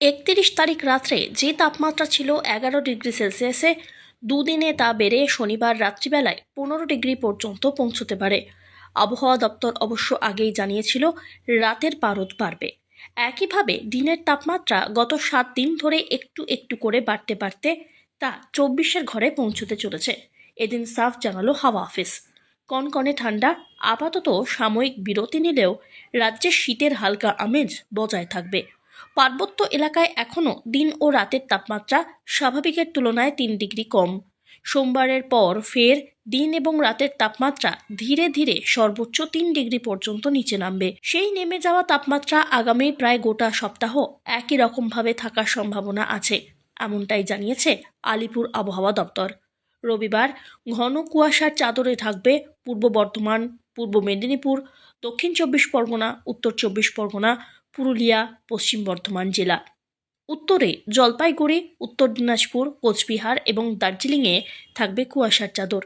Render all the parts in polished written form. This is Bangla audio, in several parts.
31 তারিখ রাত্রে যে তাপমাত্রা ছিল 11 ডিগ্রি সেলসিয়াসে, দুদিনে তা বেড়ে শনিবার রাত্রিবেলায় 15 ডিগ্রি পর্যন্ত পৌঁছতে পারে। আবহাওয়া দপ্তর অবশ্য আগেই জানিয়েছিল রাতের পারদ বাড়বে। একইভাবে দিনের তাপমাত্রা গত 7 দিন ধরে একটু একটু করে বাড়তে বাড়তে তা 24-এর ঘরে পৌঁছতে চলেছে। এদিন সাফ জানালো হাওয়া অফিস। কনকনে ঠান্ডা আপাতত সাময়িক বিরতি নিলেও রাজ্যের শীতের হালকা আমেজ বজায় থাকবে। পার্বত্য এলাকায় এখনও দিন ও রাতের তাপমাত্রা স্বাভাবিকের তুলনায় 3 ডিগ্রি কম। সোমবারের পর ফের দিন এবং রাতের তাপমাত্রা ধীরে ধীরে সর্বোচ্চ 3 ডিগ্রি পর্যন্ত নিচে নামবে। সেই নেমে যাওয়া তাপমাত্রা আগামী প্রায় গোটা সপ্তাহ একই রকমভাবে থাকার সম্ভাবনা আছে, এমনটাই জানিয়েছে আলিপুর আবহাওয়া দপ্তর। রবিবার ঘন কুয়াশার চাদরে ঢাকবে পূর্ব বর্ধমান, পূর্ব মেদিনীপুর, দক্ষিণ 24 পরগনা, উত্তর 24 পরগনা, পুরুলিয়া, পশ্চিম বর্ধমান জেলা। উত্তরে জলপাইগুড়ি, উত্তর দিনাজপুর, কোচবিহার এবং দার্জিলিংয়ে থাকবে কুয়াশার চাদর।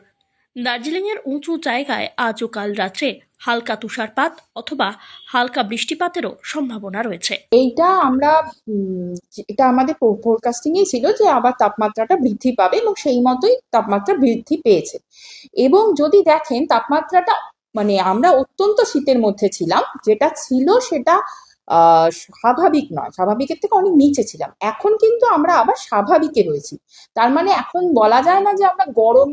দার্জিলিংয়ের উঁচু জায়গায় আজ ও কাল রাত্রে হালকা তুষারপাত অথবা হালকা বৃষ্টিপাতেরও সম্ভাবনা রয়েছে। এটা আমাদের ফোরকাস্টিংই ছিল যে আবার তাপমাত্রাটা বৃদ্ধি পাবে এবং সেই মতোই তাপমাত্রা বৃদ্ধি পেয়েছে। এবং যদি দেখেন তাপমাত্রাটা আমরা অত্যন্ত শীতের মধ্যে ছিলাম, যেটা ছিল সেটা স্বাভাবিক নয়, স্বাভাবিকের থেকে অনেক নিচে ছিলাম। এখন কিন্তু আমরা আবার স্বাভাবিকে রয়েছি। তার মানে এখন বলা যায় না যে আমরা গরম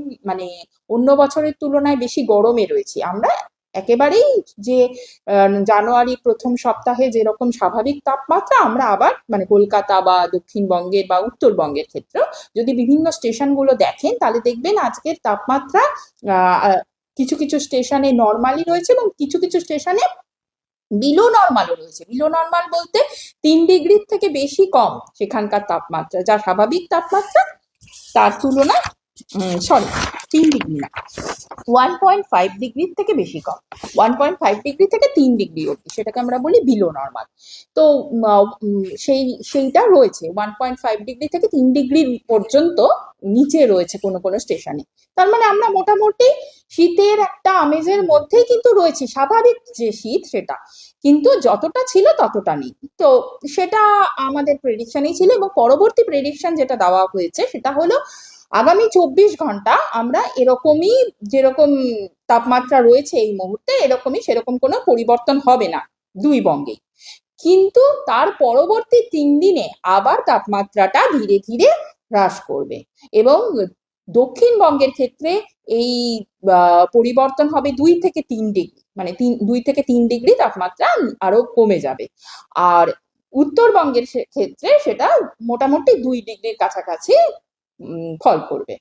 অন্য বছরের তুলনায় বেশি গরমে রয়েছি। আমরা একেবারেই যে জানুয়ারি প্রথম সপ্তাহে যেরকম স্বাভাবিক তাপমাত্রা, আমরা আবার কলকাতা বা দক্ষিণবঙ্গের বা উত্তরবঙ্গের ক্ষেত্রেও যদি বিভিন্ন স্টেশনগুলো দেখেন তাহলে দেখবেন আজকের তাপমাত্রা কিছু কিছু স্টেশনে নর্মালি রয়েছে এবং কিছু কিছু স্টেশনে বিলো নর্মালও রয়েছে। বিলো নর্মাল বলতে 3 ডিগ্রির থেকে বেশি কম সেখানকার তাপমাত্রা, যা স্বাভাবিক তাপমাত্রা তার তুলনায় 3 ডিগ্রি না, 1.5 ডিগ্রির থেকে বেশি কম। 1.5 ডিগ্রি থেকে 3 ডিগ্রি অব্দি সেটাকে আমরা বলি বিলো নর্মাল। তো সেইটা রয়েছে 1.5 ডিগ্রি থেকে 3 ডিগ্রি পর্যন্ত নিচে রয়েছে কোনো কোনো স্টেশনে। তার মানে আমরা মোটামুটি শীতের একটা আমেজের মধ্যেই কিন্তু রয়েছি, স্বাভাবিক যে শীত সেটা কিন্তু যতটা ছিল ততটা নেই। তো সেটা আমাদের প্রেডিকশনই ছিল এবং পরবর্তী প্রেডিকশন যেটা দেওয়া হয়েছে সেটা হলো আগামী 24 ঘন্টা আমরা এরকমই, যেরকম তাপমাত্রা রয়েছে এই মুহূর্তে এরকমই, সেরকম কোনো পরিবর্তন হবে না দুই বঙ্গেই। কিন্তু তার পরবর্তী 3 দিনে আবার তাপমাত্রাটা ধীরে ধীরে হ্রাস করবে এবং দক্ষিণবঙ্গের ক্ষেত্রে এই পরিবর্তন হবে 2 থেকে 3 ডিগ্রি, 2 থেকে 3 ডিগ্রি তাপমাত্রা আরো কমে যাবে। আর উত্তরবঙ্গের ক্ষেত্রে সেটা মোটামুটি 2 ডিগ্রির কাছাকাছি ফল করবে।